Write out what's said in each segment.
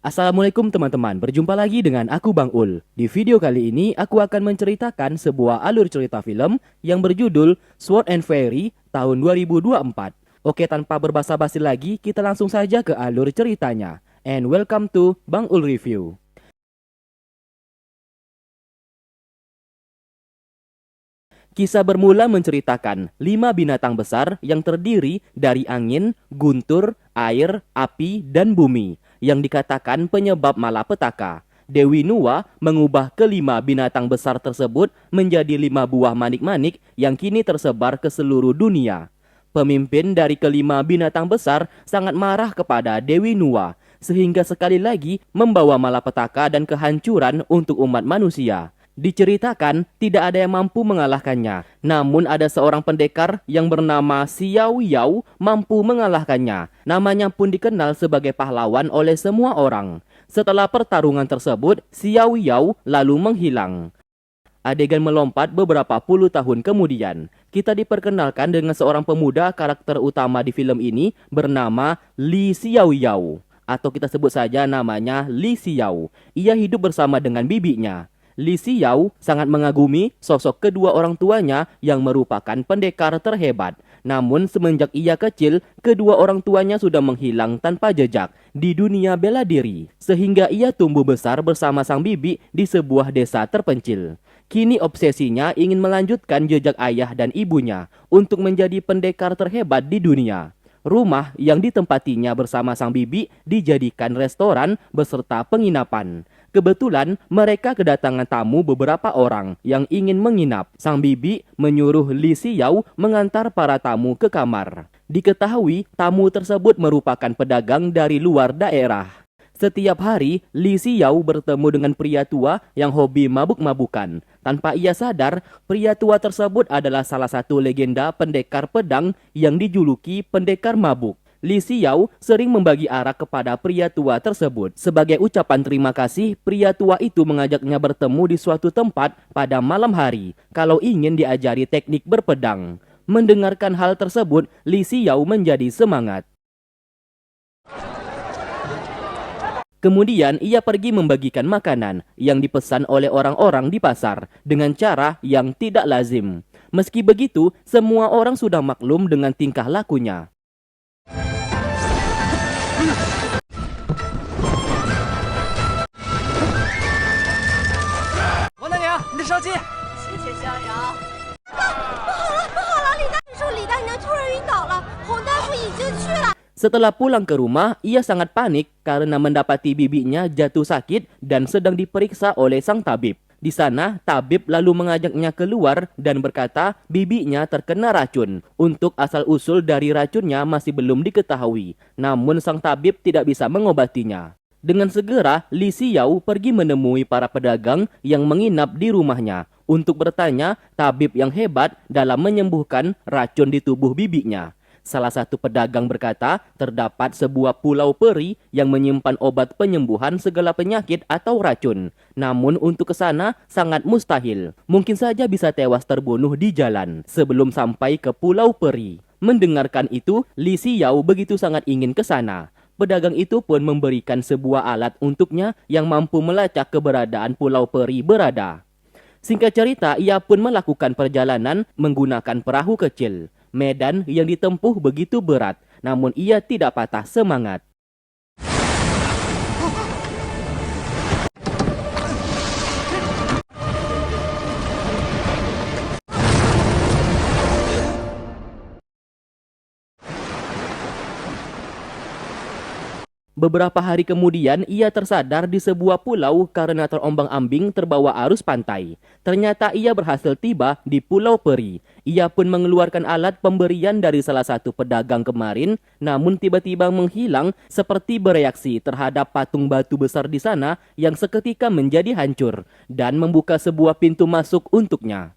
Assalamualaikum teman-teman, berjumpa lagi dengan aku Bang Ul. Di video kali ini aku akan menceritakan sebuah alur cerita film yang berjudul Sword and Fairy tahun 2024. Oke, tanpa berbasa-basi lagi, kita langsung saja ke alur ceritanya. And welcome to Bang Ul Review. Kisah bermula menceritakan 5 binatang besar yang terdiri dari angin, guntur, air, api, dan bumi yang dikatakan penyebab malapetaka. Dewi Nuwa mengubah kelima binatang besar tersebut menjadi 5 buah manik-manik yang kini tersebar ke seluruh dunia. Pemimpin dari kelima binatang besar sangat marah kepada Dewi Nuwa sehingga sekali lagi membawa malapetaka dan kehancuran untuk umat manusia. Diceritakan tidak ada yang mampu mengalahkannya. Namun ada seorang pendekar yang bernama Xiao Yao mampu mengalahkannya. Namanya pun dikenal sebagai pahlawan oleh semua orang. Setelah pertarungan tersebut, Xiao Yao lalu menghilang. Adegan melompat beberapa puluh tahun kemudian. Kita diperkenalkan dengan seorang pemuda karakter utama di film ini bernama Li Xiao Yao. Atau kita sebut saja namanya Li Xiao. Ia hidup bersama dengan bibinya. Li Xiao sangat mengagumi sosok kedua orang tuanya yang merupakan pendekar terhebat. Namun semenjak ia kecil, kedua orang tuanya sudah menghilang tanpa jejak di dunia bela diri. Sehingga ia tumbuh besar bersama sang bibi di sebuah desa terpencil. Kini obsesinya ingin melanjutkan jejak ayah dan ibunya untuk menjadi pendekar terhebat di dunia. Rumah yang ditempatinya bersama sang bibi dijadikan restoran beserta penginapan. Kebetulan mereka kedatangan tamu beberapa orang yang ingin menginap. Sang bibi menyuruh Li Xiao mengantar para tamu ke kamar. Diketahui tamu tersebut merupakan pedagang dari luar daerah. Setiap hari, Li Xiao bertemu dengan pria tua yang hobi mabuk-mabukan. Tanpa ia sadar, pria tua tersebut adalah salah satu legenda pendekar pedang yang dijuluki pendekar mabuk. Li Xiao sering membagi arak kepada pria tua tersebut. Sebagai ucapan terima kasih, pria tua itu mengajaknya bertemu di suatu tempat pada malam hari kalau ingin diajari teknik berpedang. Mendengarkan hal tersebut, Li Xiao menjadi semangat. Kemudian ia pergi membagikan makanan yang dipesan oleh orang-orang di pasar dengan cara yang tidak lazim. Meski begitu, semua orang sudah maklum dengan tingkah lakunya. Setelah pulang ke rumah, ia sangat panik karena mendapati bibinya jatuh sakit dan sedang diperiksa oleh sang tabib. Di sana, tabib lalu mengajaknya keluar dan berkata bibinya terkena racun. Untuk asal-usul dari racunnya masih belum diketahui. Namun sang tabib tidak bisa mengobatinya. Dengan segera, Li Xiao pergi menemui para pedagang yang menginap di rumahnya untuk bertanya tabib yang hebat dalam menyembuhkan racun di tubuh bibinya. Salah satu pedagang berkata, terdapat sebuah pulau peri yang menyimpan obat penyembuhan segala penyakit atau racun. Namun untuk ke sana sangat mustahil. Mungkin saja bisa tewas terbunuh di jalan sebelum sampai ke pulau peri. Mendengarkan itu, Li Xiao begitu sangat ingin ke sana. Pedagang itu pun memberikan sebuah alat untuknya yang mampu melacak keberadaan pulau peri berada. Singkat cerita, ia pun melakukan perjalanan menggunakan perahu kecil. Medan yang ditempuh begitu berat, namun ia tidak patah semangat. Beberapa hari kemudian, ia tersadar di sebuah pulau karena terombang-ambing terbawa arus pantai. Ternyata ia berhasil tiba di Pulau Peri. Ia pun mengeluarkan alat pemberian dari salah satu pedagang kemarin, namun tiba-tiba menghilang seperti bereaksi terhadap patung batu besar di sana yang seketika menjadi hancur dan membuka sebuah pintu masuk untuknya.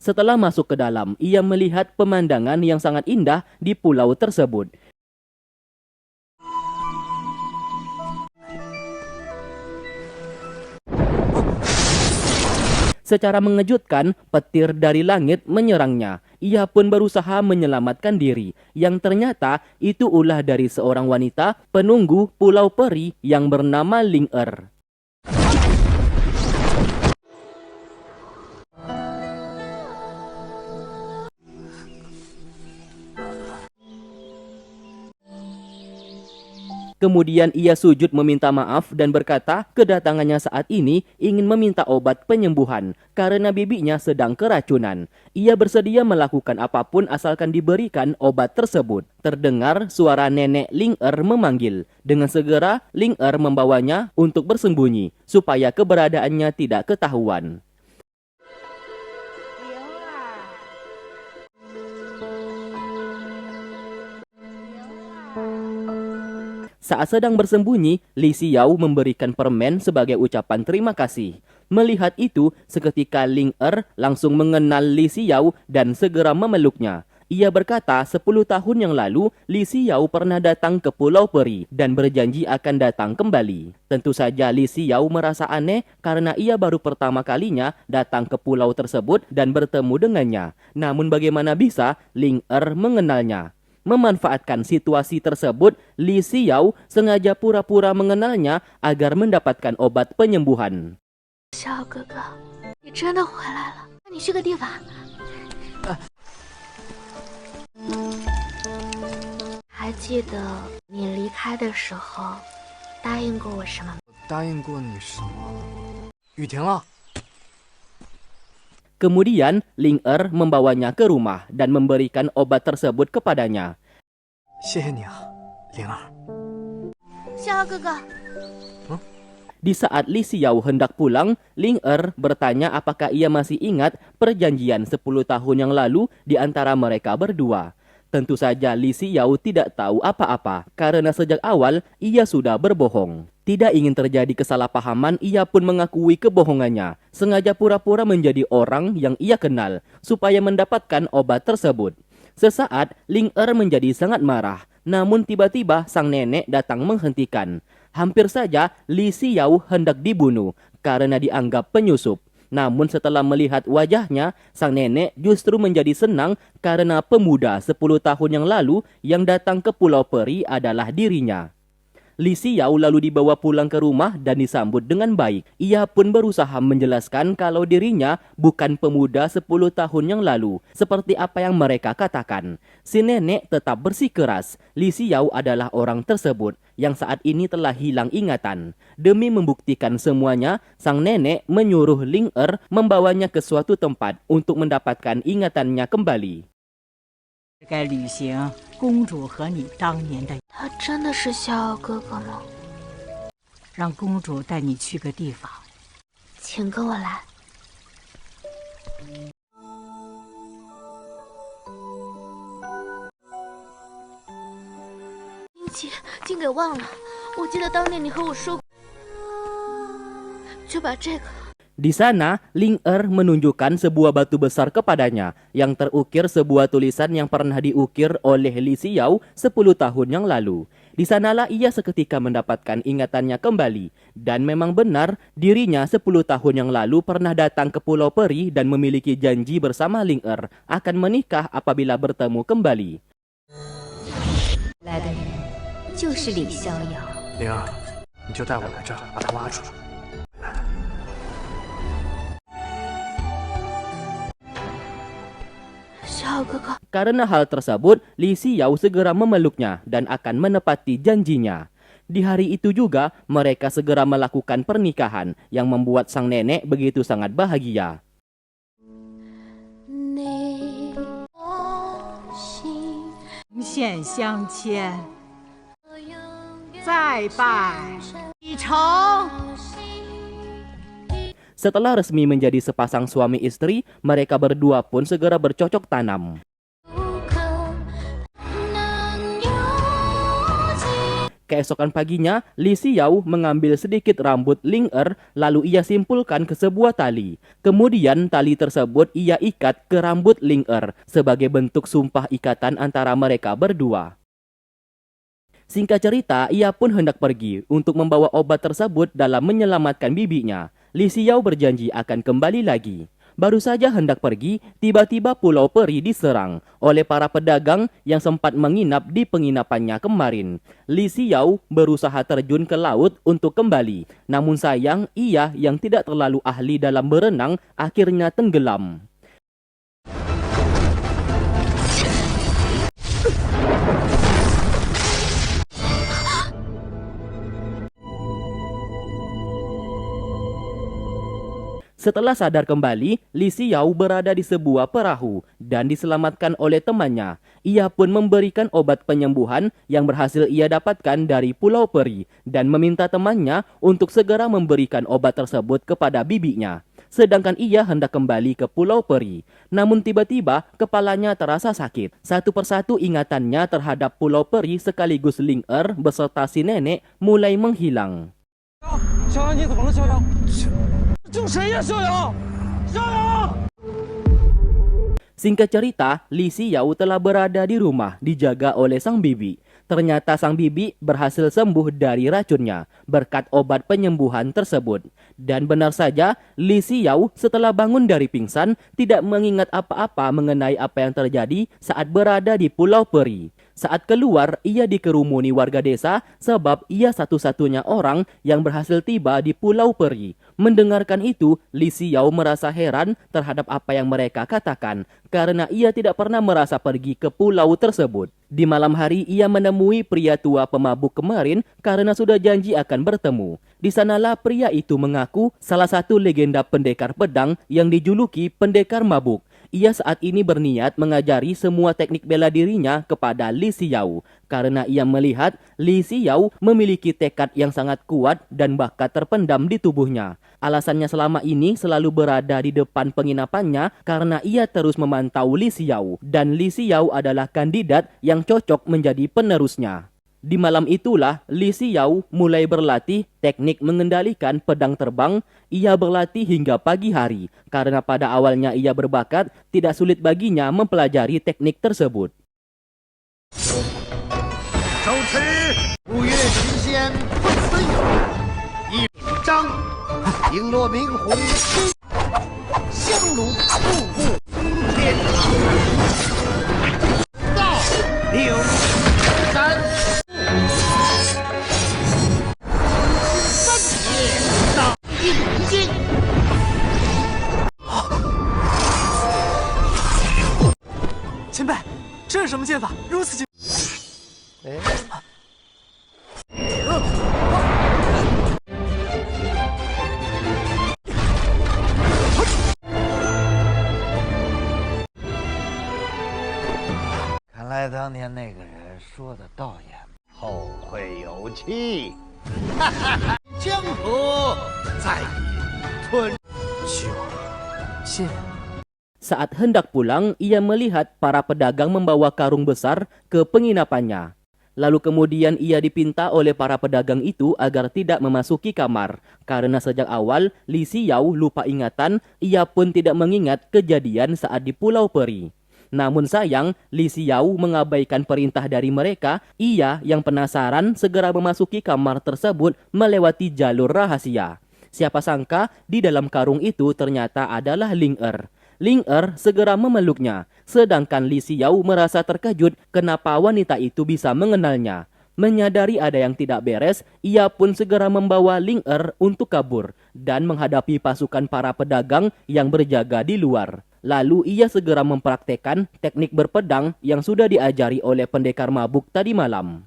Setelah masuk ke dalam, ia melihat pemandangan yang sangat indah di pulau tersebut. Secara mengejutkan, petir dari langit menyerangnya. Ia pun berusaha menyelamatkan diri, yang ternyata itu ulah dari seorang wanita penunggu Pulau Peri yang bernama Ling Er. Kemudian ia sujud meminta maaf dan berkata kedatangannya saat ini ingin meminta obat penyembuhan karena bibinya sedang keracunan. Ia bersedia melakukan apapun asalkan diberikan obat tersebut. Terdengar suara nenek Ling Er memanggil. Dengan segera Ling Er membawanya untuk bersembunyi supaya keberadaannya tidak ketahuan. Saat sedang bersembunyi, Li Xiao memberikan permen sebagai ucapan terima kasih. Melihat itu, seketika Ling Er langsung mengenal Li Xiao dan segera memeluknya. Ia berkata 10 tahun yang lalu, Li Xiao pernah datang ke Pulau Peri dan berjanji akan datang kembali. Tentu saja Li Xiao merasa aneh karena ia baru pertama kalinya datang ke pulau tersebut dan bertemu dengannya. Namun bagaimana bisa Ling Er mengenalnya? Memanfaatkan situasi tersebut, Li Xiao sengaja pura-pura mengenalnya agar mendapatkan obat penyembuhan. 小哥哥，你真的回来了？那你这个地方，还记得你离开的时候答应过我什么吗？答应过你什么？雨停了。 Kemudian, Ling Er membawanya ke rumah dan memberikan obat tersebut kepadanya. 谢谢你啊，灵儿。小哥哥， Di saat Li Xiao hendak pulang, Ling Er bertanya apakah ia masih ingat perjanjian 10 tahun yang lalu di antara mereka berdua. Tentu saja Li Xiao tidak tahu apa-apa karena sejak awal ia sudah berbohong. Tidak ingin terjadi kesalahpahaman, ia pun mengakui kebohongannya. Sengaja pura-pura menjadi orang yang ia kenal supaya mendapatkan obat tersebut. Sesaat, Ling Er menjadi sangat marah. Namun tiba-tiba sang nenek datang menghentikan. Hampir saja Li Xiao hendak dibunuh karena dianggap penyusup. Namun setelah melihat wajahnya, sang nenek justru menjadi senang karena pemuda 10 tahun yang lalu yang datang ke Pulau Peri adalah dirinya. Li Xiao lalu dibawa pulang ke rumah dan disambut dengan baik. Ia pun berusaha menjelaskan kalau dirinya bukan pemuda 10 tahun yang lalu, seperti apa yang mereka katakan. Si nenek tetap bersikeras. Li Xiao adalah orang tersebut yang saat ini telah hilang ingatan. Demi membuktikan semuanya, sang nenek menyuruh Ling Er membawanya ke suatu tempat untuk mendapatkan ingatannya kembali. 该履行公主和你当年的，他真的是逍遥哥哥吗？让公主带你去个地方。请跟我来。竟给忘了，我记得当年你和我说过，就把这个。 Di sana, Ling Er menunjukkan sebuah batu besar kepadanya yang terukir sebuah tulisan yang pernah diukir oleh Li Xiao 10 tahun yang lalu. Di sanalah ia seketika mendapatkan ingatannya kembali. Dan memang benar, dirinya 10 tahun yang lalu pernah datang ke Pulau Peri dan memiliki janji bersama Ling Er akan menikah apabila bertemu kembali. 来的人就是李逍遥。灵儿，你就带我来这儿，把他挖出来。 Karena hal tersebut, Li Xiao segera memeluknya dan akan menepati janjinya. Di hari itu juga, mereka segera melakukan pernikahan yang membuat sang nenek begitu sangat bahagia. 线相牵，再拜一程。 Setelah resmi menjadi sepasang suami istri, mereka berdua pun segera bercocok tanam. Keesokan paginya, Li Xiao mengambil sedikit rambut Ling Er, lalu ia simpulkan ke sebuah tali. Kemudian tali tersebut ia ikat ke rambut Ling Er sebagai bentuk sumpah ikatan antara mereka berdua. Singkat cerita, ia pun hendak pergi untuk membawa obat tersebut dalam menyelamatkan bibinya. Li Xiao berjanji akan kembali lagi. Baru saja hendak pergi, tiba-tiba Pulau Peri diserang oleh para pedagang yang sempat menginap di penginapannya kemarin. Li Xiao berusaha terjun ke laut untuk kembali, namun sayang ia yang tidak terlalu ahli dalam berenang akhirnya tenggelam. Setelah sadar kembali, Li Xiao berada di sebuah perahu dan diselamatkan oleh temannya. Ia pun memberikan obat penyembuhan yang berhasil ia dapatkan dari Pulau Peri dan meminta temannya untuk segera memberikan obat tersebut kepada bibinya. Sedangkan ia hendak kembali ke Pulau Peri. Namun tiba-tiba kepalanya terasa sakit. Satu persatu ingatannya terhadap Pulau Peri sekaligus Ling Er beserta si nenek mulai menghilang. 逍遥，你怎么了？逍遥，救谁呀？逍遥，逍遥！ Singkat cerita, Li Xiao telah berada di rumah dijaga oleh sang bibi. Ternyata sang bibi berhasil sembuh dari racunnya berkat obat penyembuhan tersebut. Dan benar saja, Li Xiao setelah bangun dari pingsan tidak mengingat apa-apa mengenai apa yang terjadi saat berada di Pulau Peri. Saat keluar, ia dikerumuni warga desa sebab ia satu-satunya orang yang berhasil tiba di Pulau Peri. Mendengarkan itu, Li Xiao merasa heran terhadap apa yang mereka katakan karena ia tidak pernah merasa pergi ke pulau tersebut. Di malam hari, ia menemui pria tua pemabuk kemarin karena sudah janji akan bertemu. Di sanalah pria itu mengaku salah satu legenda pendekar pedang yang dijuluki pendekar mabuk. Ia saat ini berniat mengajari semua teknik bela dirinya kepada Li Xiao karena ia melihat Li Xiao memiliki tekad yang sangat kuat dan bakat terpendam di tubuhnya. Alasannya selama ini selalu berada di depan penginapannya karena ia terus memantau Li Xiao dan Li Xiao adalah kandidat yang cocok menjadi penerusnya. Di malam itulah Li Xiao mulai berlatih teknik mengendalikan pedang terbang. Ia berlatih hingga pagi hari karena pada awalnya ia berbakat, tidak sulit baginya mempelajari teknik tersebut. 手持五岳神仙不辞有，一张璎珞明红香炉步步天堂，到六三分别到阴间。 前辈，这是什么剑法？如此精。 看来当年那个人说的倒也后会有期。哈哈哈，江湖在隐吞。需要，谢谢。 Saat hendak pulang, ia melihat para pedagang membawa karung besar ke penginapannya. Lalu kemudian ia dipinta oleh para pedagang itu agar tidak memasuki kamar. Karena sejak awal, Li Xiao lupa ingatan, ia pun tidak mengingat kejadian saat di Pulau Peri. Namun sayang, Li Xiao mengabaikan perintah dari mereka. Ia yang penasaran segera memasuki kamar tersebut melewati jalur rahasia. Siapa sangka di dalam karung itu ternyata adalah Ling Er. Ling Er segera memeluknya, sedangkan Li Xiao merasa terkejut kenapa wanita itu bisa mengenalnya. Menyadari ada yang tidak beres, ia pun segera membawa Ling Er untuk kabur dan menghadapi pasukan para pedagang yang berjaga di luar. Lalu ia segera mempraktekkan teknik berpedang yang sudah diajari oleh pendekar mabuk tadi malam.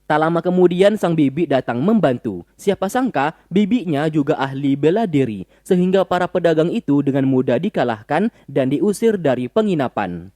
Tak lama kemudian sang bibi datang membantu. Siapa sangka bibinya juga ahli bela diri, sehingga para pedagang itu dengan mudah dikalahkan dan diusir dari penginapan.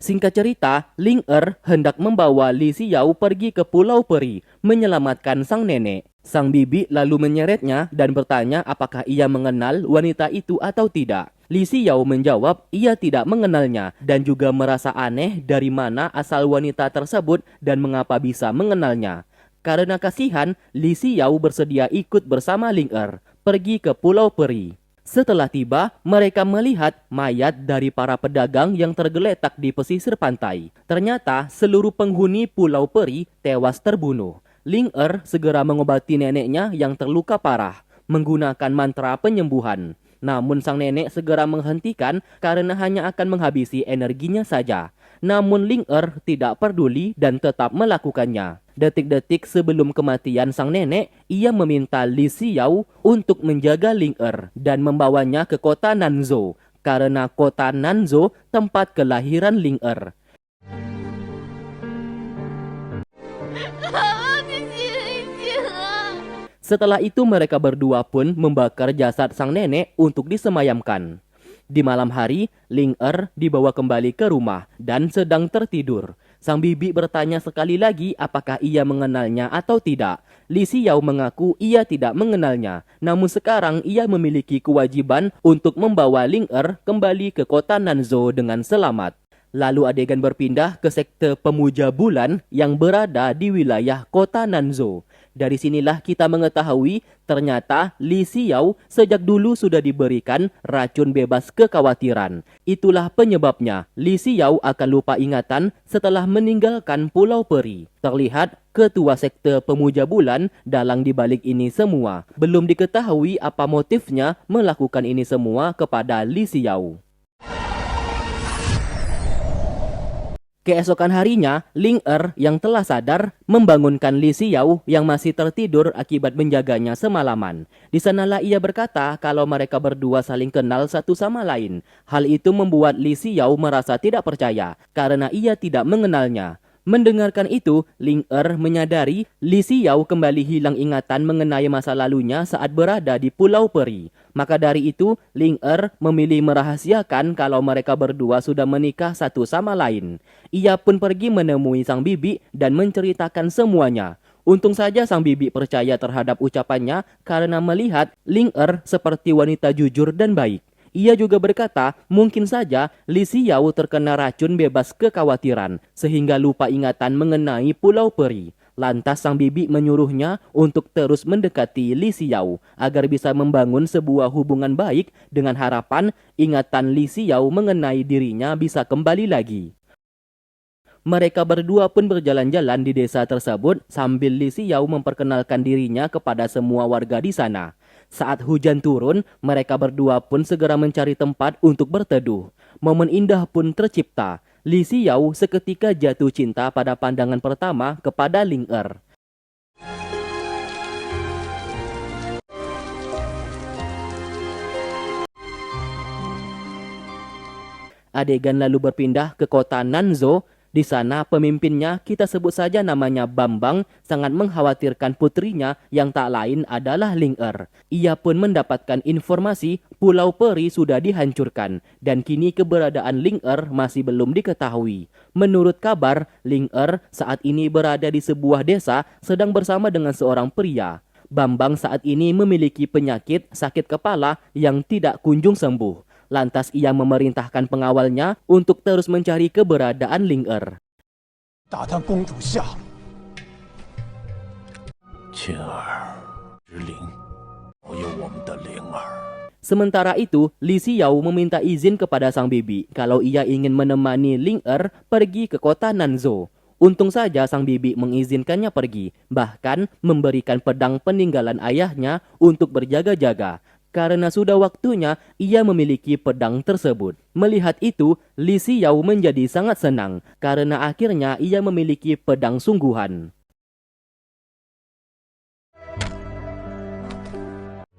Singkat cerita, Ling Er hendak membawa Li Xiao pergi ke Pulau Peri menyelamatkan sang nenek. Sang bibi lalu menyeretnya dan bertanya apakah ia mengenal wanita itu atau tidak. Li Xiao menjawab ia tidak mengenalnya dan juga merasa aneh dari mana asal wanita tersebut dan mengapa bisa mengenalnya. Karena kasihan, Li Xiao bersedia ikut bersama Ling Er pergi ke Pulau Peri. Setelah tiba, mereka melihat mayat dari para pedagang yang tergeletak di pesisir pantai. Ternyata seluruh penghuni Pulau Peri tewas terbunuh. Ling Er segera mengobati neneknya yang terluka parah menggunakan mantra penyembuhan. Namun sang nenek segera menghentikan karena hanya akan menghabisi energinya saja. Namun Ling Er tidak peduli dan tetap melakukannya. Detik-detik sebelum kematian sang nenek, ia meminta Li Xiao untuk menjaga Ling Er dan membawanya ke kota Nanzhou karena kota Nanzhou tempat kelahiran Ling Er. Setelah itu mereka berdua pun membakar jasad sang nenek untuk disemayamkan. Di malam hari, Ling Er dibawa kembali ke rumah dan sedang tertidur. Sang bibi bertanya sekali lagi apakah ia mengenalnya atau tidak. Li Xiao mengaku ia tidak mengenalnya, namun sekarang ia memiliki kewajiban untuk membawa Ling Er kembali ke kota Nanzhou dengan selamat. Lalu adegan berpindah ke sekte pemuja bulan yang berada di wilayah kota Nanzhou. Dari sinilah kita mengetahui ternyata Li Xiao sejak dulu sudah diberikan racun bebas kekhawatiran. Itulah penyebabnya Li Xiao akan lupa ingatan setelah meninggalkan Pulau Peri. Terlihat ketua sekte pemuja bulan dalang dibalik ini semua. Belum diketahui apa motifnya melakukan ini semua kepada Li Xiao. Keesokan harinya, Ling Er yang telah sadar membangunkan Li Xiao yang masih tertidur akibat menjaganya semalaman. Di sanalah ia berkata kalau mereka berdua saling kenal satu sama lain. Hal itu membuat Li Xiao merasa tidak percaya karena ia tidak mengenalnya. Mendengarkan itu, Ling Er menyadari Li Xiao kembali hilang ingatan mengenai masa lalunya saat berada di Pulau Peri. Maka dari itu, Ling Er memilih merahasiakan kalau mereka berdua sudah menikah satu sama lain. Ia pun pergi menemui sang bibi dan menceritakan semuanya. Untung saja sang bibi percaya terhadap ucapannya karena melihat Ling Er seperti wanita jujur dan baik. Ia juga berkata, mungkin saja Li Xiao terkena racun bebas kekhawatiran sehingga lupa ingatan mengenai Pulau Peri. Lantas sang bibi menyuruhnya untuk terus mendekati Li Xiao agar bisa membangun sebuah hubungan baik dengan harapan ingatan Li Xiao mengenai dirinya bisa kembali lagi. Mereka berdua pun berjalan-jalan di desa tersebut sambil Li Xiao memperkenalkan dirinya kepada semua warga di sana. Saat hujan turun, mereka berdua pun segera mencari tempat untuk berteduh. Momen indah pun tercipta. Li Xiao seketika jatuh cinta pada pandangan pertama kepada Ling Er. Adegan lalu berpindah ke kota Nanzhou. Di sana pemimpinnya, kita sebut saja namanya Bambang, sangat mengkhawatirkan putrinya yang tak lain adalah Ling Er. Ia pun mendapatkan informasi Pulau Peri sudah dihancurkan dan kini keberadaan Ling Er masih belum diketahui. Menurut kabar, Ling Er saat ini berada di sebuah desa sedang bersama dengan seorang pria. Bambang saat ini memiliki penyakit sakit kepala yang tidak kunjung sembuh. Lantas ia memerintahkan pengawalnya untuk terus mencari keberadaan Ling Er. 打探公主下落。青儿之灵，保佑我们的灵儿。 Sementara itu, Li Xiao meminta izin kepada sang bibi kalau ia ingin menemani Ling Er pergi ke kota Nanzhou. Untung saja sang bibi mengizinkannya pergi, bahkan memberikan pedang peninggalan ayahnya untuk berjaga-jaga. Karena sudah waktunya ia memiliki pedang tersebut. Melihat itu, Li Xiao menjadi sangat senang karena akhirnya ia memiliki pedang sungguhan.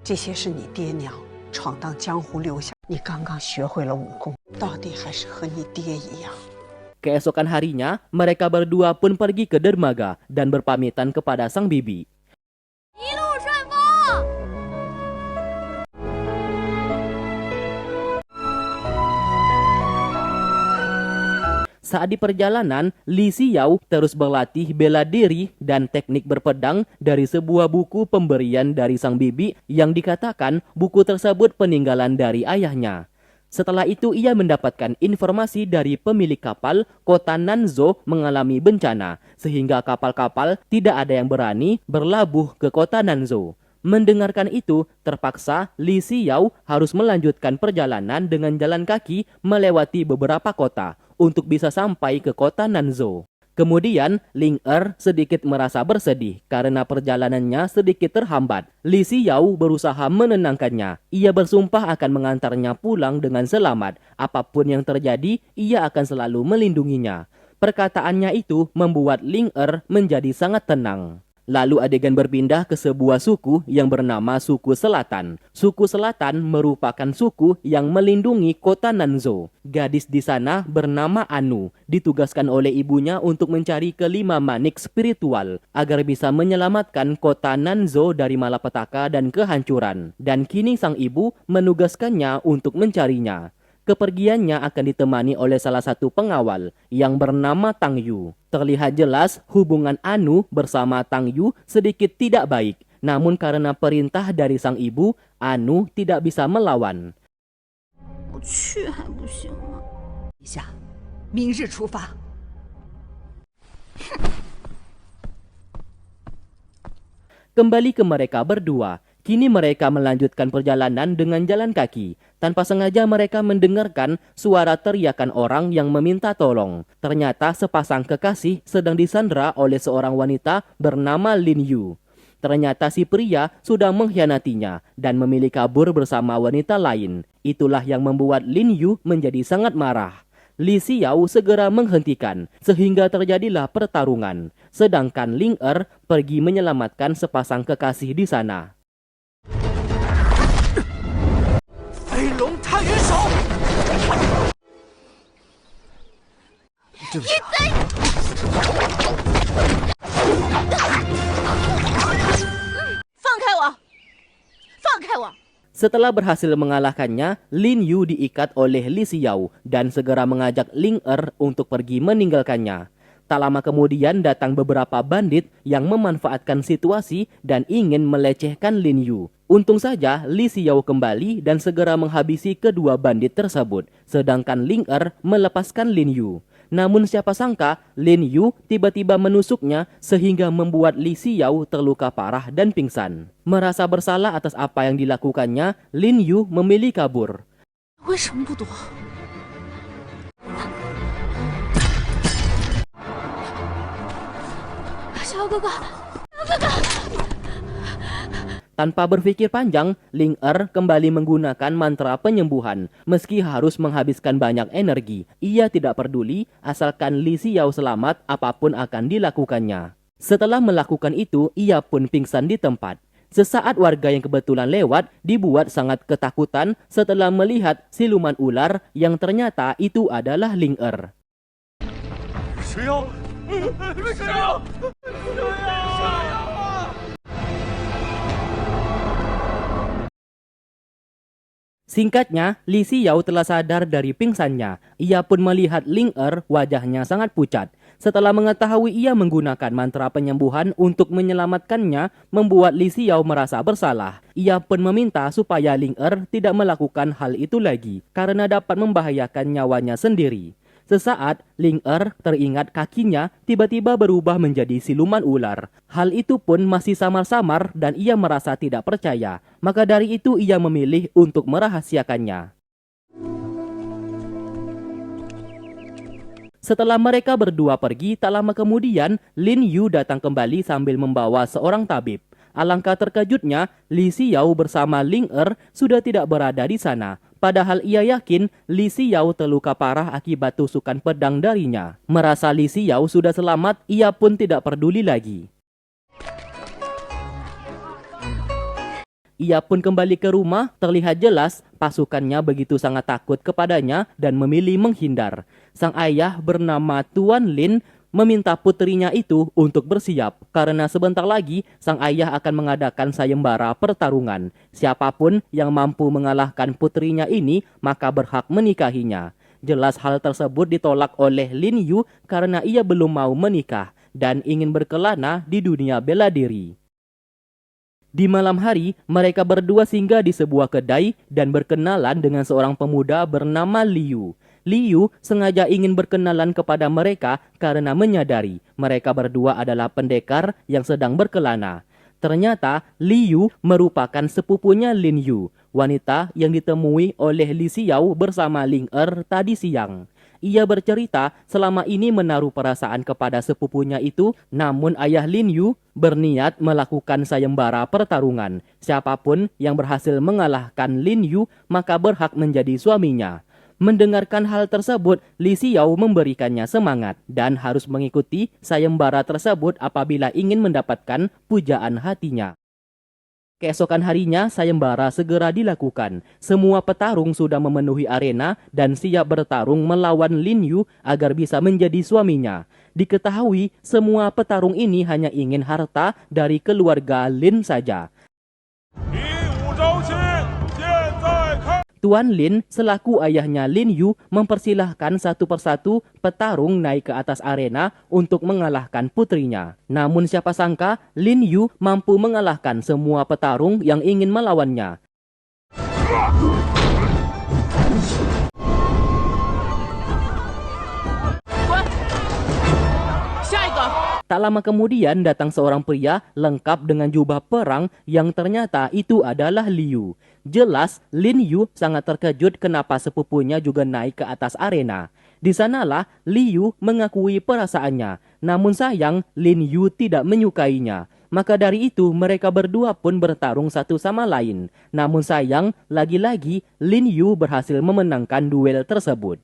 这些是你爹娘闯荡江湖留下，你刚刚学会了武功，到底还是和你爹一样。 Keesokan harinya, mereka berdua pun pergi ke dermaga dan berpamitan kepada sang bibi. Saat di perjalanan, Li Xiao terus berlatih bela diri dan teknik berpedang dari sebuah buku pemberian dari sang bibi yang dikatakan buku tersebut peninggalan dari ayahnya. Setelah itu ia mendapatkan informasi dari pemilik kapal kota Nanzhou mengalami bencana sehingga kapal-kapal tidak ada yang berani berlabuh ke kota Nanzhou. Mendengarkan itu, terpaksa Li Xiao harus melanjutkan perjalanan dengan jalan kaki melewati beberapa kota untuk bisa sampai ke kota Nanzhou. Kemudian, Ling sedikit merasa bersedih karena perjalanannya sedikit terhambat. Li Xiao berusaha menenangkannya. Ia bersumpah akan mengantarnya pulang dengan selamat. Apapun yang terjadi, ia akan selalu melindunginya. Perkataannya itu membuat Ling menjadi sangat tenang. Lalu adegan berpindah ke sebuah suku yang bernama Suku Selatan. Suku Selatan merupakan suku yang melindungi kota Nanzhou. Gadis di sana bernama Anu, ditugaskan oleh ibunya untuk mencari kelima manik spiritual agar bisa menyelamatkan kota Nanzhou dari malapetaka dan kehancuran. Dan kini sang ibu menugaskannya untuk mencarinya. Kepergiannya akan ditemani oleh salah satu pengawal yang bernama Tang Yu. Terlihat jelas hubungan Anu bersama Tang Yu sedikit tidak baik. Namun karena perintah dari sang ibu, Anu tidak bisa melawan. 不去还不行吗？一下，明日出发。 Kembali ke mereka berdua. Kini mereka melanjutkan perjalanan dengan jalan kaki. Tanpa sengaja mereka mendengarkan suara teriakan orang yang meminta tolong. Ternyata sepasang kekasih sedang disandra oleh seorang wanita bernama Lin Yu. Ternyata si pria sudah mengkhianatinya dan memilih kabur bersama wanita lain. Itulah yang membuat Lin Yu menjadi sangat marah. Li Xiao segera menghentikan sehingga terjadilah pertarungan. Sedangkan Ling pergi menyelamatkan sepasang kekasih di sana. 飞龙探云手，对不起啊。放开我！放开我！ Setelah berhasil mengalahkannya, Lin Yu diikat oleh Li Xiao dan segera mengajak Ling untuk pergi meninggalkannya. Tak lama kemudian datang beberapa bandit yang memanfaatkan situasi dan ingin melecehkan Lin Yu. Untung saja Li Xiao kembali dan segera menghabisi kedua bandit tersebut, sedangkan Ling melepaskan Lin Yu. Namun siapa sangka Lin Yu tiba-tiba menusuknya sehingga membuat Li Xiao terluka parah dan pingsan. Merasa bersalah atas apa yang dilakukannya, Lin Yu memilih kabur. 为什么不躲？小哥哥，小哥哥！ Tanpa berpikir panjang, Ling kembali menggunakan mantra penyembuhan. Meski harus menghabiskan banyak energi, ia tidak peduli asalkan Li Xiao selamat, apapun akan dilakukannya. Setelah melakukan itu, ia pun pingsan di tempat. Sesaat warga yang kebetulan lewat dibuat sangat ketakutan setelah melihat siluman ular yang ternyata itu adalah Ling 谁呀？谁呀？谁呀？ Singkatnya, Li Xiao telah sadar dari pingsannya. Ia pun melihat Ling wajahnya sangat pucat. Setelah mengetahui ia menggunakan mantra penyembuhan untuk menyelamatkannya, membuat Li Xiao merasa bersalah. Ia pun meminta supaya Ling tidak melakukan hal itu lagi, karena dapat membahayakan nyawanya sendiri. Sesaat, Ling teringat kakinya tiba-tiba berubah menjadi siluman ular. Hal itu pun masih samar-samar dan ia merasa tidak percaya. Maka dari itu ia memilih untuk merahasiakannya. Setelah mereka berdua pergi, tak lama kemudian Lin Yu datang kembali sambil membawa seorang tabib. Alangkah terkejutnya, Li Xiao bersama Ling sudah tidak berada di sana. Padahal ia yakin Li Xiao terluka parah akibat tusukan pedang darinya. Merasa Li Xiao sudah selamat, ia pun tidak peduli lagi. Ia pun kembali ke rumah, terlihat jelas pasukannya begitu sangat takut kepadanya dan memilih menghindar. Sang ayah bernama Tuan Lin meminta putrinya itu untuk bersiap karena sebentar lagi sang ayah akan mengadakan sayembara pertarungan. Siapapun yang mampu mengalahkan putrinya ini maka berhak menikahinya. Jelas hal tersebut ditolak oleh Lin Yu karena ia belum mau menikah dan ingin berkelana di dunia bela diri. Di malam hari, mereka berdua singgah di sebuah kedai dan berkenalan dengan seorang pemuda bernama Liu. Liu sengaja ingin berkenalan kepada mereka karena menyadari mereka berdua adalah pendekar yang sedang berkelana. Ternyata Liu merupakan sepupunya Lin Yu, wanita yang ditemui oleh Li Xiao bersama Ling Er tadi siang. Ia bercerita selama ini menaruh perasaan kepada sepupunya itu, namun ayah Lin Yu berniat melakukan sayembara pertarungan. Siapapun yang berhasil mengalahkan Lin Yu maka berhak menjadi suaminya. Mendengarkan hal tersebut, Li Xiao memberikannya semangat dan harus mengikuti sayembara tersebut apabila ingin mendapatkan pujaan hatinya. Keesokan harinya, sayembara segera dilakukan. Semua petarung sudah memenuhi arena dan siap bertarung melawan Lin Yu agar bisa menjadi suaminya. Diketahui, semua petarung ini hanya ingin harta dari keluarga Lin saja. Tuan Lin selaku ayahnya Lin Yu mempersilahkan satu persatu petarung naik ke atas arena untuk mengalahkan putrinya. Namun siapa sangka Lin Yu mampu mengalahkan semua petarung yang ingin melawannya. Tak lama kemudian datang seorang pria lengkap dengan jubah perang yang ternyata itu adalah Liu. Jelas Lin Yu sangat terkejut kenapa sepupunya juga naik ke atas arena. Di sanalah Liu mengakui perasaannya, namun sayang Lin Yu tidak menyukainya. Maka dari itu mereka berdua pun bertarung satu sama lain. Namun sayang lagi-lagi Lin Yu berhasil memenangkan duel tersebut.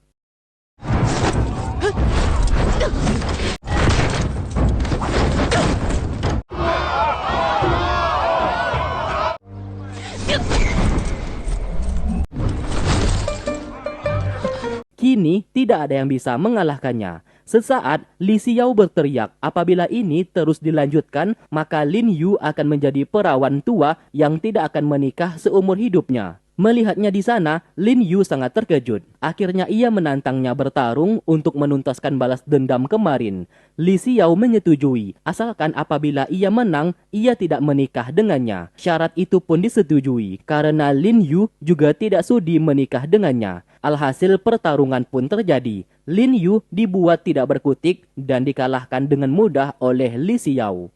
Kini tidak ada yang bisa mengalahkannya. Sesaat Li Xiao berteriak, apabila ini terus dilanjutkan maka Lin Yu akan menjadi perawan tua yang tidak akan menikah seumur hidupnya. Melihatnya di sana, Lin Yu sangat terkejut. Akhirnya ia menantangnya bertarung untuk menuntaskan balas dendam kemarin. Li Xiao menyetujui, asalkan apabila ia menang, ia tidak menikah dengannya. Syarat itu pun disetujui, karena Lin Yu juga tidak sudi menikah dengannya. Alhasil pertarungan pun terjadi. Lin Yu dibuat tidak berkutik dan dikalahkan dengan mudah oleh Li Xiao.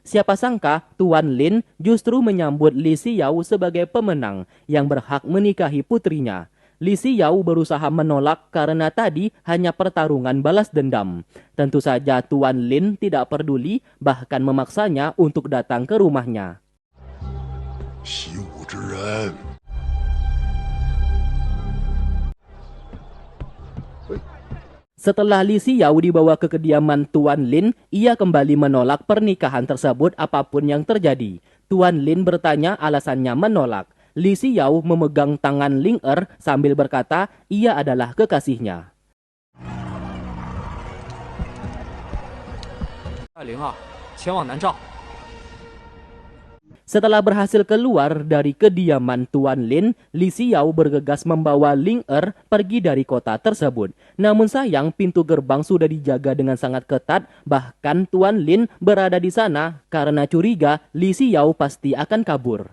Siapa sangka Tuan Lin justru menyambut Li Xiao sebagai pemenang yang berhak menikahi putrinya. Li Xiao berusaha menolak karena tadi hanya pertarungan balas dendam. Tentu saja Tuan Lin tidak peduli, bahkan memaksanya untuk datang ke rumahnya. Setelah Li Xiao dibawa ke kediaman Tuan Lin, ia kembali menolak pernikahan tersebut apapun yang terjadi. Tuan Lin bertanya alasannya menolak. Li Xiao memegang tangan Ling Er sambil berkata ia adalah kekasihnya. Setelah berhasil keluar dari kediaman Tuan Lin, Li Xiao bergegas membawa Ling Er pergi dari kota tersebut. Namun sayang pintu gerbang sudah dijaga dengan sangat ketat, bahkan Tuan Lin berada di sana karena curiga Li Xiao pasti akan kabur.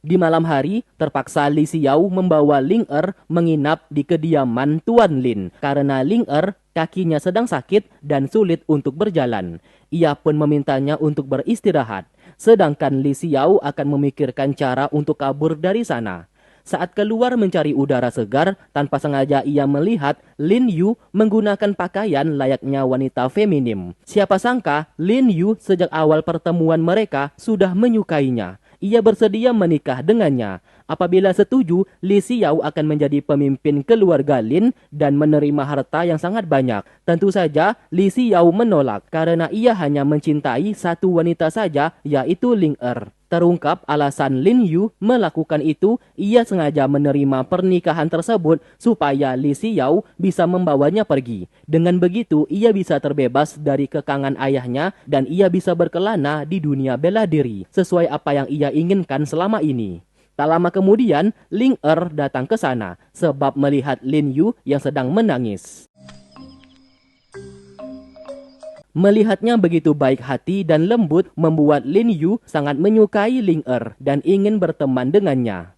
Di malam hari, terpaksa Li Xiao membawa Ling menginap di kediaman Tuan Lin karena Ling kakinya sedang sakit dan sulit untuk berjalan. Ia pun memintanya untuk beristirahat, sedangkan Li Xiao akan memikirkan cara untuk kabur dari sana. Saat keluar mencari udara segar, tanpa sengaja ia melihat Lin Yu menggunakan pakaian layaknya wanita feminim. Siapa sangka Lin Yu sejak awal pertemuan mereka sudah menyukainya. Ia bersedia menikah dengannya. Apabila setuju, Li Xiao akan menjadi pemimpin keluarga Lin dan menerima harta yang sangat banyak. Tentu saja Li Xiao menolak karena ia hanya mencintai satu wanita saja, yaitu Ling Terungkap alasan Lin Yu melakukan itu, ia sengaja menerima pernikahan tersebut supaya Li Xiao bisa membawanya pergi. Dengan begitu, ia bisa terbebas dari kekangan ayahnya dan ia bisa berkelana di dunia bela diri, sesuai apa yang ia inginkan selama ini. Tak lama kemudian, Ling datang ke sana sebab melihat Lin Yu yang sedang menangis. Melihatnya begitu baik hati dan lembut membuat Lin Yu sangat menyukai Ling dan ingin berteman dengannya.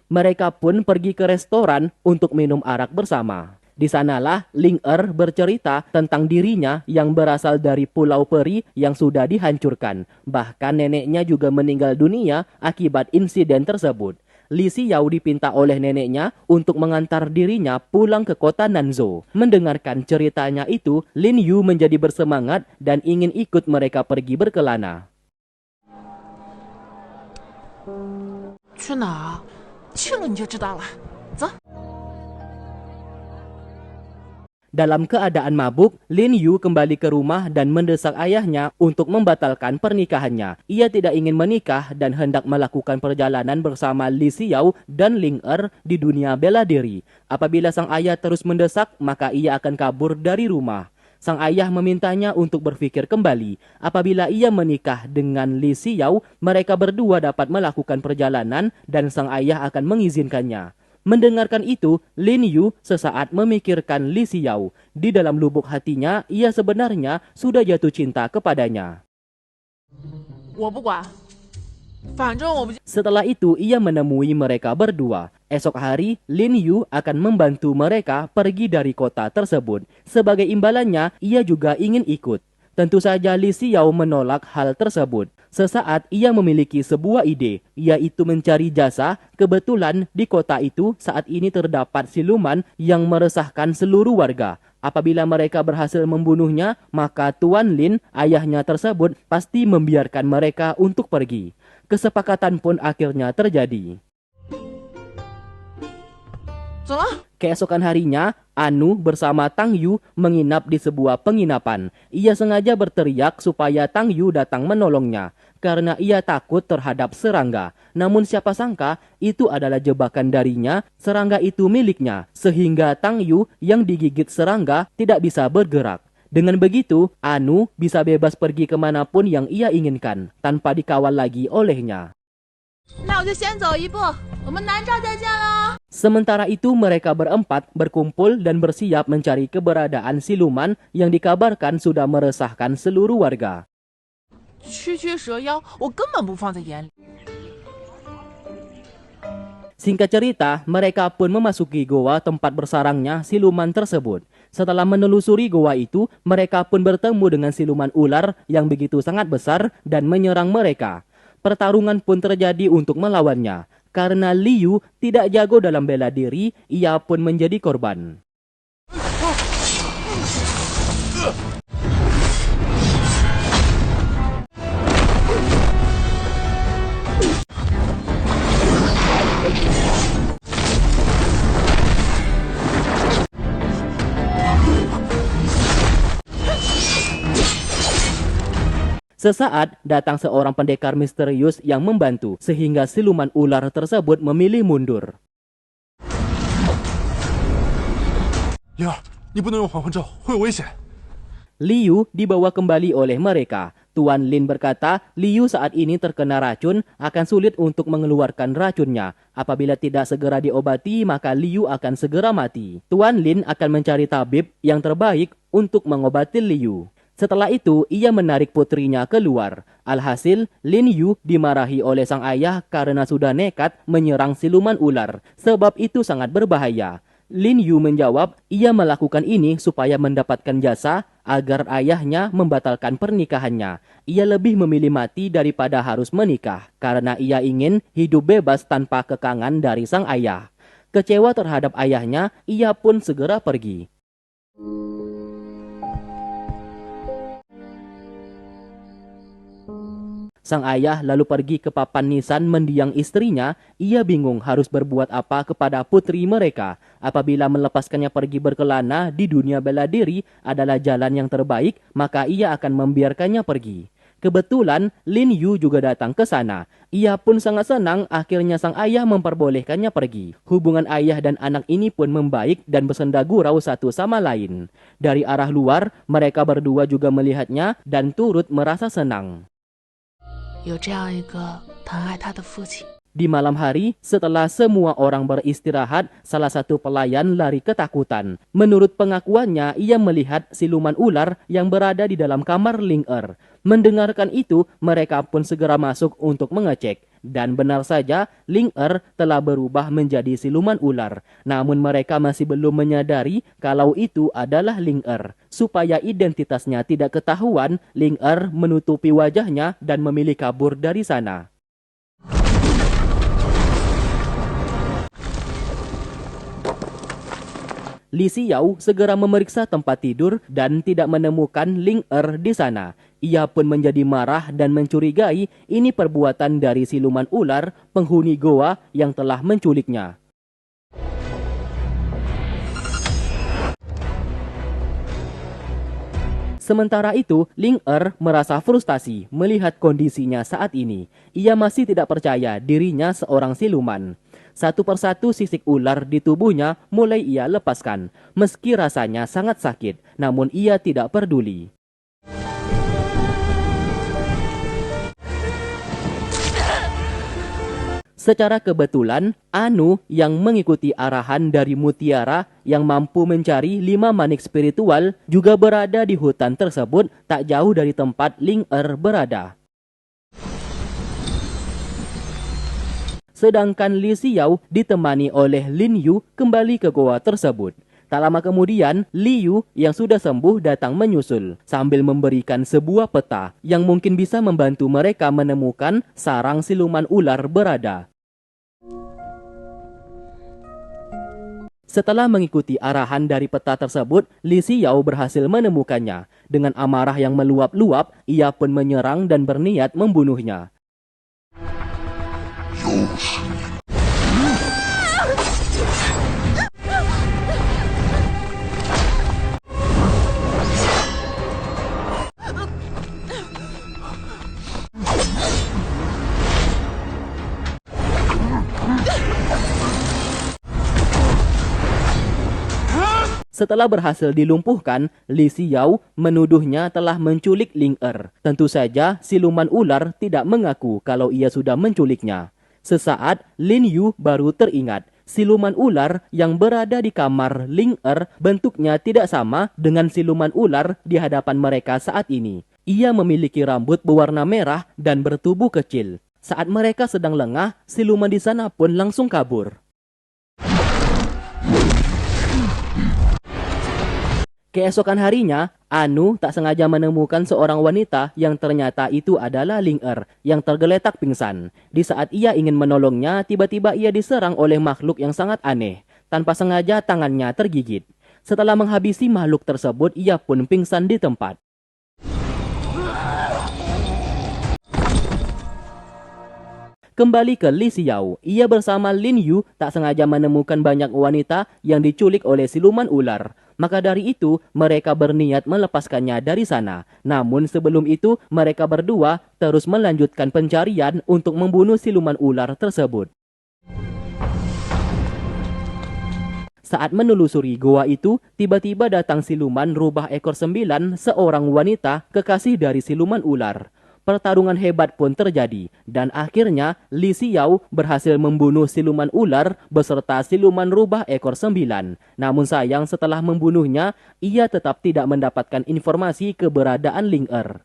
Mereka pun pergi ke restoran untuk minum arak bersama. Di sanalah Ling bercerita tentang dirinya yang berasal dari Pulau Peri yang sudah dihancurkan. Bahkan neneknya juga meninggal dunia akibat insiden tersebut. Li Xiao dipinta oleh neneknya untuk mengantar dirinya pulang ke kota Nanzhou. Mendengarkan ceritanya itu, Lin Yu menjadi bersemangat dan ingin ikut mereka pergi berkelana. 去哪儿？去了你就知道了。走。 Dalam keadaan mabuk, Lin Yu kembali ke rumah dan mendesak ayahnya untuk membatalkan pernikahannya. Ia tidak ingin menikah dan hendak melakukan perjalanan bersama Li Xiao dan Ling di dunia bela diri. Apabila sang ayah terus mendesak, maka ia akan kabur dari rumah. Sang ayah memintanya untuk berpikir kembali. Apabila ia menikah dengan Li Xiao, mereka berdua dapat melakukan perjalanan dan sang ayah akan mengizinkannya. Mendengarkan itu, Lin Yu sesaat memikirkan Li Xiao. Di dalam lubuk hatinya, ia sebenarnya sudah jatuh cinta kepadanya. Setelah itu, ia menemui mereka berdua. Esok hari, Lin Yu akan membantu mereka pergi dari kota tersebut. Sebagai imbalannya, ia juga ingin ikut. Tentu saja Li Xiao menolak hal tersebut. Sesaat ia memiliki sebuah ide, yaitu mencari jasa. Kebetulan di kota itu saat ini terdapat siluman yang meresahkan seluruh warga. Apabila mereka berhasil membunuhnya, maka Tuan Lin, ayahnya tersebut, pasti membiarkan mereka untuk pergi. Kesepakatan pun akhirnya terjadi. Keesokan harinya, Anu bersama Tang Yu menginap di sebuah penginapan. Ia sengaja berteriak supaya Tang Yu datang menolongnya karena ia takut terhadap serangga. Namun siapa sangka itu adalah jebakan darinya, serangga itu miliknya, sehingga Tang Yu yang digigit serangga tidak bisa bergerak. Dengan begitu, Anu bisa bebas pergi kemanapun yang ia inginkan tanpa dikawal lagi olehnya. Sementara itu mereka berempat berkumpul dan bersiap mencari keberadaan siluman yang dikabarkan sudah meresahkan seluruh warga. Singkat cerita, mereka pun memasuki goa tempat bersarangnya siluman tersebut. Setelah menelusuri goa itu, mereka pun bertemu dengan siluman ular yang begitu sangat besar dan menyerang mereka. Pertarungan pun terjadi untuk melawannya. Karena Liu tidak jago dalam bela diri, ia pun menjadi korban. Sesaat datang seorang pendekar misterius yang membantu, sehingga siluman ular tersebut memilih mundur. Liu dibawa kembali oleh mereka. Tuan Lin berkata, Liu saat ini terkena racun, akan sulit untuk mengeluarkan racunnya. Apabila tidak segera diobati, maka Liu akan segera mati. Tuan Lin akan mencari tabib yang terbaik untuk mengobati Liu. Setelah itu, ia menarik putrinya keluar. Alhasil, Lin Yu dimarahi oleh sang ayah karena sudah nekat menyerang siluman ular. Sebab itu sangat berbahaya. Lin Yu menjawab, ia melakukan ini supaya mendapatkan jasa agar ayahnya membatalkan pernikahannya. Ia lebih memilih mati daripada harus menikah karena ia ingin hidup bebas tanpa kekangan dari sang ayah. Kecewa terhadap ayahnya, ia pun segera pergi. Sang ayah lalu pergi ke papan nisan mendiang istrinya. Ia bingung harus berbuat apa kepada putri mereka. Apabila melepaskannya pergi berkelana di dunia bela diri adalah jalan yang terbaik, maka ia akan membiarkannya pergi. Kebetulan Lin Yu juga datang ke sana. Ia pun sangat senang akhirnya sang ayah memperbolehkannya pergi. Hubungan ayah dan anak ini pun membaik dan bersenda gurau satu sama lain. Dari arah luar, mereka berdua juga melihatnya dan turut merasa senang. 有这样一个疼爱他的父亲。 Di malam hari, setelah semua orang beristirahat, salah satu pelayan lari ketakutan. Menurut pengakuannya, ia melihat siluman ular yang berada di dalam kamar Ling Er. Mendengarkan itu, mereka pun segera masuk untuk mengecek. Dan benar saja, Ling Er telah berubah menjadi siluman ular. Namun mereka masih belum menyadari kalau itu adalah Ling Er. Supaya identitasnya tidak ketahuan, Ling Er menutupi wajahnya dan memilih kabur dari sana. Li Xiao segera memeriksa tempat tidur dan tidak menemukan Ling Er di sana. Ia pun menjadi marah dan mencurigai ini perbuatan dari siluman ular penghuni goa yang telah menculiknya. Sementara itu, Ling Er merasa frustasi melihat kondisinya saat ini. Ia masih tidak percaya dirinya seorang siluman. Satu persatu sisik ular di tubuhnya mulai ia lepaskan. Meski rasanya sangat sakit, namun ia tidak peduli. Secara kebetulan, Anu yang mengikuti arahan dari Mutiara yang mampu mencari 5 manik spiritual juga berada di hutan tersebut tak jauh dari tempat Ling Er berada. Sedangkan Li Xiao ditemani oleh Lin Yu kembali ke goa tersebut. Tak lama kemudian, Li Yu yang sudah sembuh datang menyusul sambil memberikan sebuah peta yang mungkin bisa membantu mereka menemukan sarang siluman ular berada. Setelah mengikuti arahan dari peta tersebut, Li Xiao berhasil menemukannya. Dengan amarah yang meluap-luap, ia pun menyerang dan berniat membunuhnya. Setelah berhasil dilumpuhkan, Li Xiao menuduhnya telah menculik Ling Er. Tentu saja siluman ular tidak mengaku kalau ia sudah menculiknya. Sesaat, Lin Yu baru teringat. Siluman ular yang berada di kamar Ling Er bentuknya tidak sama dengan siluman ular di hadapan mereka saat ini. Ia memiliki rambut berwarna merah dan bertubuh kecil. Saat mereka sedang lengah, siluman di sana pun langsung kabur. Keesokan harinya, Anu tak sengaja menemukan seorang wanita yang ternyata itu adalah Ling Er yang tergeletak pingsan. Di saat ia ingin menolongnya, tiba-tiba ia diserang oleh makhluk yang sangat aneh. Tanpa sengaja tangannya tergigit. Setelah menghabisi makhluk tersebut, ia pun pingsan di tempat. Kembali ke Li Xiao, ia bersama Lin Yu tak sengaja menemukan banyak wanita yang diculik oleh siluman ular. Maka dari itu, mereka berniat melepaskannya dari sana. Namun sebelum itu, mereka berdua terus melanjutkan pencarian untuk membunuh siluman ular tersebut. Saat menelusuri goa itu, tiba-tiba datang siluman rubah ekor 9, seorang wanita kekasih dari siluman ular. Pertarungan hebat pun terjadi dan akhirnya Li Xiao berhasil membunuh siluman ular beserta siluman rubah ekor 9. Namun sayang setelah membunuhnya, ia tetap tidak mendapatkan informasi keberadaan Ling Er.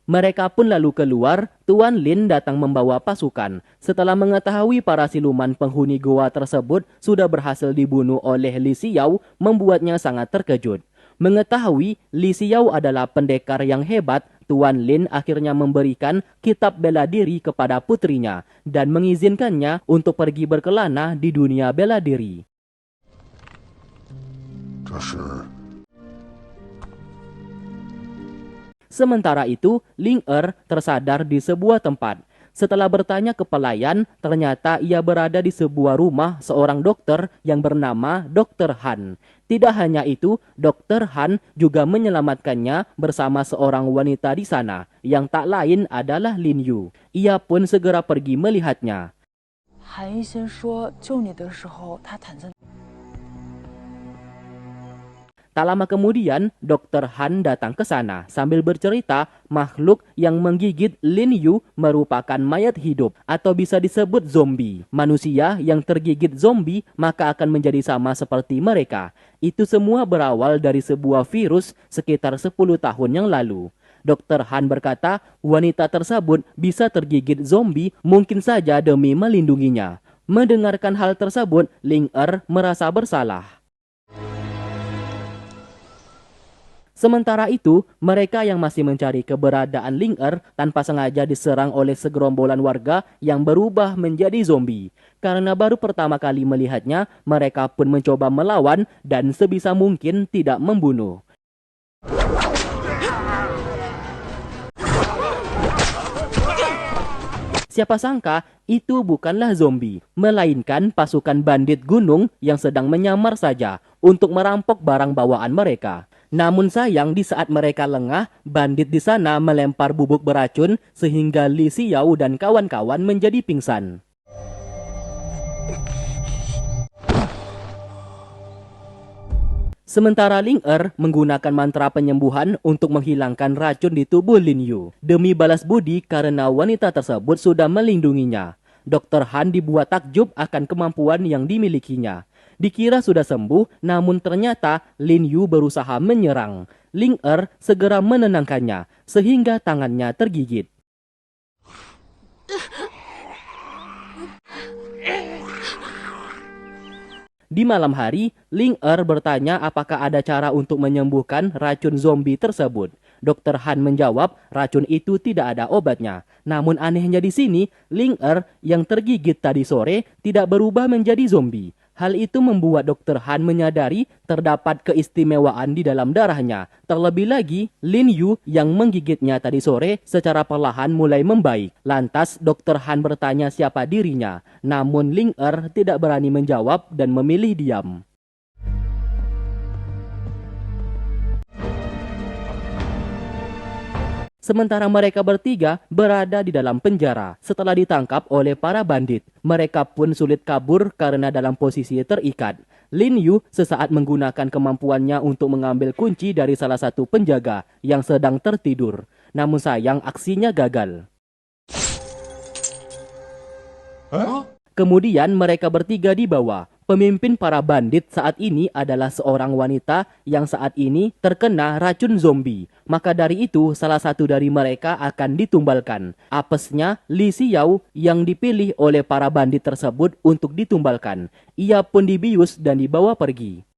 Mereka pun lalu keluar. Tuan Lin datang membawa pasukan. Setelah mengetahui para siluman penghuni goa tersebut sudah berhasil dibunuh oleh Li Xiao, membuatnya sangat terkejut. Mengetahui Li Xiao adalah pendekar yang hebat, Tuan Lin akhirnya memberikan kitab bela diri kepada putrinya dan mengizinkannya untuk pergi berkelana di dunia bela diri. Sementara itu, Ling Er tersadar di sebuah tempat. Setelah bertanya ke pelayan, ternyata ia berada di sebuah rumah seorang dokter yang bernama Dr. Han. Tidak hanya itu, Dr. Han juga menyelamatkannya bersama seorang wanita di sana, yang tak lain adalah Lin Yu. Ia pun segera pergi melihatnya. Tak lama kemudian, Dr. Han datang ke sana sambil bercerita makhluk yang menggigit Lin Yu merupakan mayat hidup atau bisa disebut zombie. Manusia yang tergigit zombie maka akan menjadi sama seperti mereka. Itu semua berawal dari sebuah virus sekitar 10 tahun yang lalu. Dr. Han berkata wanita tersebut bisa tergigit zombie mungkin saja demi melindunginya. Mendengarkan hal tersebut, Ling Er merasa bersalah. Sementara itu, mereka yang masih mencari keberadaan Ling Er tanpa sengaja diserang oleh segerombolan warga yang berubah menjadi zombie. Karena baru pertama kali melihatnya, mereka pun mencoba melawan dan sebisa mungkin tidak membunuh. Siapa sangka itu bukanlah zombie, melainkan pasukan bandit gunung yang sedang menyamar saja untuk merampok barang bawaan mereka. Namun sayang di saat mereka lengah, bandit di sana melempar bubuk beracun sehingga Li Xiao dan kawan-kawan menjadi pingsan. Sementara Ling Er menggunakan mantra penyembuhan untuk menghilangkan racun di tubuh Lin Yu. Demi balas budi karena wanita tersebut sudah melindunginya. Dr. Han dibuat takjub akan kemampuan yang dimilikinya. Dikira sudah sembuh, namun ternyata Lin Yu berusaha menyerang. Ling Er segera menenangkannya, sehingga tangannya tergigit. Di malam hari, Ling Er bertanya apakah ada cara untuk menyembuhkan racun zombie tersebut. Dr. Han menjawab racun itu tidak ada obatnya. Namun anehnya di sini, Ling Er yang tergigit tadi sore tidak berubah menjadi zombie. Hal itu membuat Dr. Han menyadari terdapat keistimewaan di dalam darahnya. Terlebih lagi, Lin Yu yang menggigitnya tadi sore secara perlahan mulai membaik. Lantas Dr. Han bertanya siapa dirinya. Namun Ling Er tidak berani menjawab dan memilih diam. Sementara mereka bertiga berada di dalam penjara setelah ditangkap oleh para bandit. Mereka pun sulit kabur karena dalam posisi terikat. Lin Yu sesaat menggunakan kemampuannya untuk mengambil kunci dari salah satu penjaga yang sedang tertidur. Namun sayang aksinya gagal. Kemudian mereka bertiga dibawa. Pemimpin para bandit saat ini adalah seorang wanita yang saat ini terkena racun zombie. Maka dari itu salah satu dari mereka akan ditumbalkan. Apesnya Li Xiao yang dipilih oleh para bandit tersebut untuk ditumbalkan. Ia pun dibius dan dibawa pergi.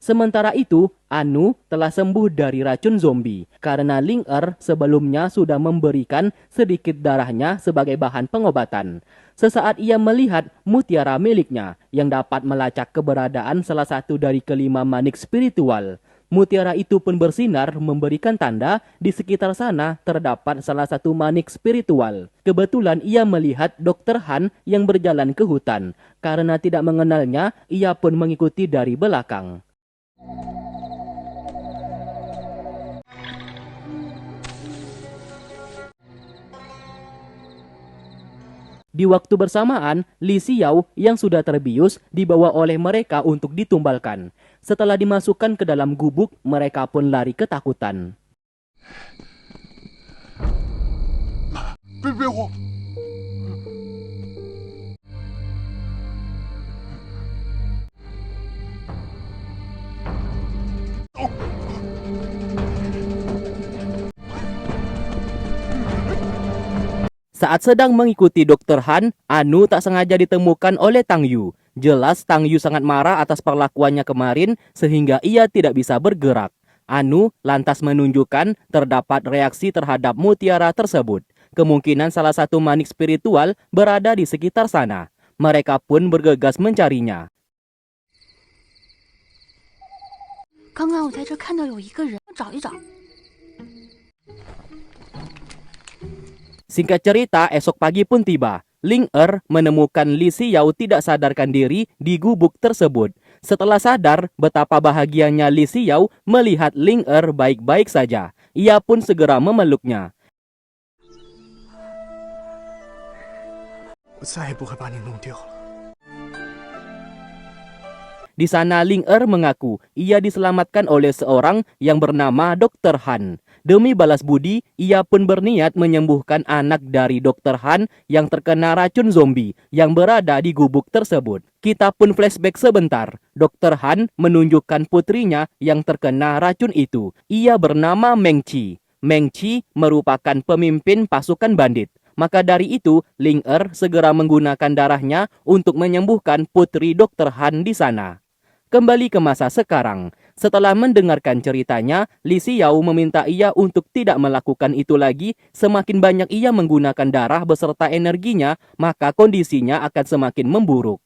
Sementara itu, Anu telah sembuh dari racun zombie karena Ling Er sebelumnya sudah memberikan sedikit darahnya sebagai bahan pengobatan. Sesaat ia melihat mutiara miliknya yang dapat melacak keberadaan salah satu dari kelima manik spiritual. Mutiara itu pun bersinar memberikan tanda di sekitar sana terdapat salah satu manik spiritual. Kebetulan ia melihat Dr. Han yang berjalan ke hutan. Karena tidak mengenalnya, ia pun mengikuti dari belakang. Di waktu bersamaan, Li Xiao yang sudah terbius dibawa oleh mereka untuk ditumbalkan. Setelah dimasukkan ke dalam gubuk, mereka pun lari ketakutan. 别慌！ Saat sedang mengikuti Dr. Han, Anu tak sengaja ditemukan oleh Tang Yu. Jelas Tang Yu sangat marah atas perlakuannya kemarin sehingga ia tidak bisa bergerak. Anu lantas menunjukkan terdapat reaksi terhadap mutiara tersebut. Kemungkinan salah satu manik spiritual berada di sekitar sana. Mereka pun bergegas mencarinya. 刚刚我在这看到有一个人，找一找。 Singkat cerita, esok pagi pun tiba. Ling menemukan Li Xiao tidak sadarkan diri di gubuk tersebut. Setelah sadar, betapa bahagianya Li Xiao melihat Ling baik-baik saja. Ia pun segera memeluknya. 我再也不会把你弄丢了。 Di sana Ling mengaku ia diselamatkan oleh seorang yang bernama Dr. Han. Demi balas budi, ia pun berniat menyembuhkan anak dari Dr. Han yang terkena racun zombie yang berada di gubuk tersebut. Kita pun flashback sebentar. Dr. Han menunjukkan putrinya yang terkena racun itu. Ia bernama Meng Qi. Meng Qi merupakan pemimpin pasukan bandit. Maka dari itu, Ling segera menggunakan darahnya untuk menyembuhkan putri Dr. Han di sana. Kembali ke masa sekarang. Setelah mendengarkan ceritanya, Li Xiao meminta ia untuk tidak melakukan itu lagi. Semakin banyak ia menggunakan darah beserta energinya, maka kondisinya akan semakin memburuk.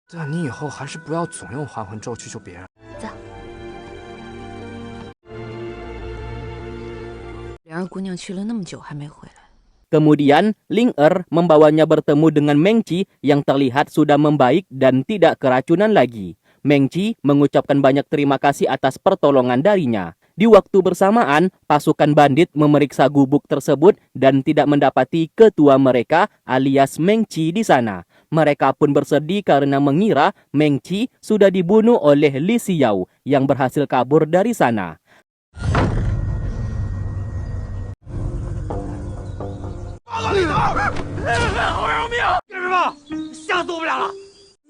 但你以后还是不要总用还魂咒去救别人。走。莲儿姑娘去了那么久还没回来。 Kemudian, Ling membawanya bertemu dengan Meng Qi yang terlihat sudah membaik dan tidak keracunan lagi. Meng Qi mengucapkan banyak terima kasih atas pertolongan darinya. Di waktu bersamaan, pasukan bandit memeriksa gubuk tersebut dan tidak mendapati ketua mereka alias Meng Qi di sana. Mereka pun bersedih karena mengira Meng Qi sudah dibunuh oleh Li Xiao yang berhasil kabur dari sana. 好要命！干什么？吓死我们俩了！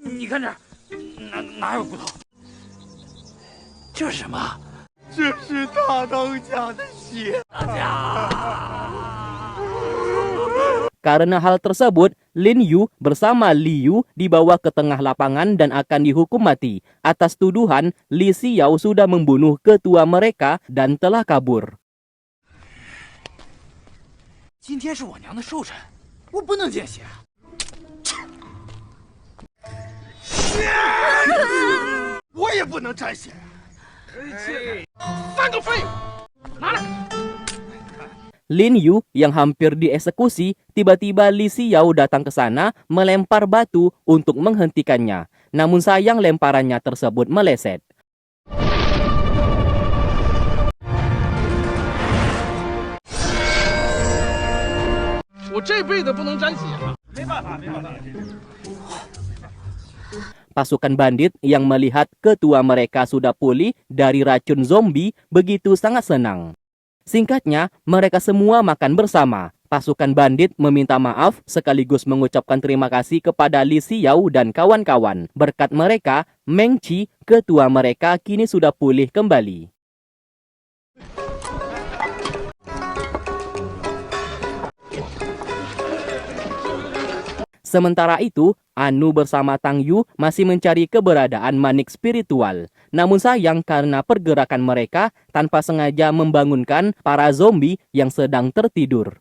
你看这儿，哪有骨头？这是什么？这是大当家的血。 Karena hal tersebut, Lin Yu bersama Li Yu dibawa ke tengah lapangan dan akan dihukum mati. Atas tuduhan, Li Xiao sudah membunuh ketua mereka dan telah kabur. 今天是我娘的寿辰，我不能见血。我也不能沾血。三个废物，拿来！ Lin Yu yang hampir dieksekusi, tiba-tiba Li Xiao datang ke sana melempar batu untuk menghentikannya. Namun sayang lemparannya tersebut meleset. 我这辈子不能沾血了。没办法。 Pasukan bandit yang melihat ketua mereka sudah pulih dari racun zombie begitu sangat senang. Singkatnya, mereka semua makan bersama. Pasukan bandit meminta maaf sekaligus mengucapkan terima kasih kepada Li Xiao dan kawan-kawan. Berkat mereka, Meng Qi, ketua mereka kini sudah pulih kembali. Sementara itu, Anu bersama Tang Yu masih mencari keberadaan manik spiritual. Namun sayang karena pergerakan mereka tanpa sengaja membangunkan para zombie yang sedang tertidur.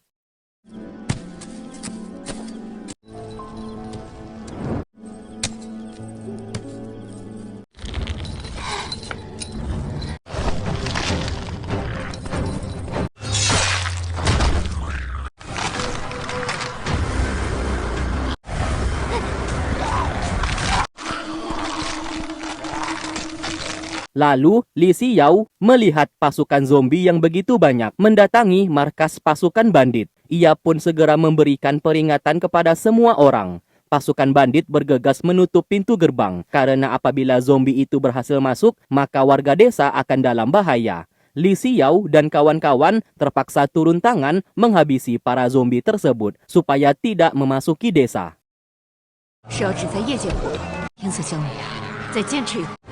Lalu, Li Xiao melihat pasukan zombie yang begitu banyak mendatangi markas pasukan bandit. Ia pun segera memberikan peringatan kepada semua orang. Pasukan bandit bergegas menutup pintu gerbang karena apabila zombie itu berhasil masuk, maka warga desa akan dalam bahaya. Li Xiao dan kawan-kawan terpaksa turun tangan menghabisi para zombie tersebut supaya tidak memasuki desa. 是要只在夜间活动，天色将晚，再坚持一会儿。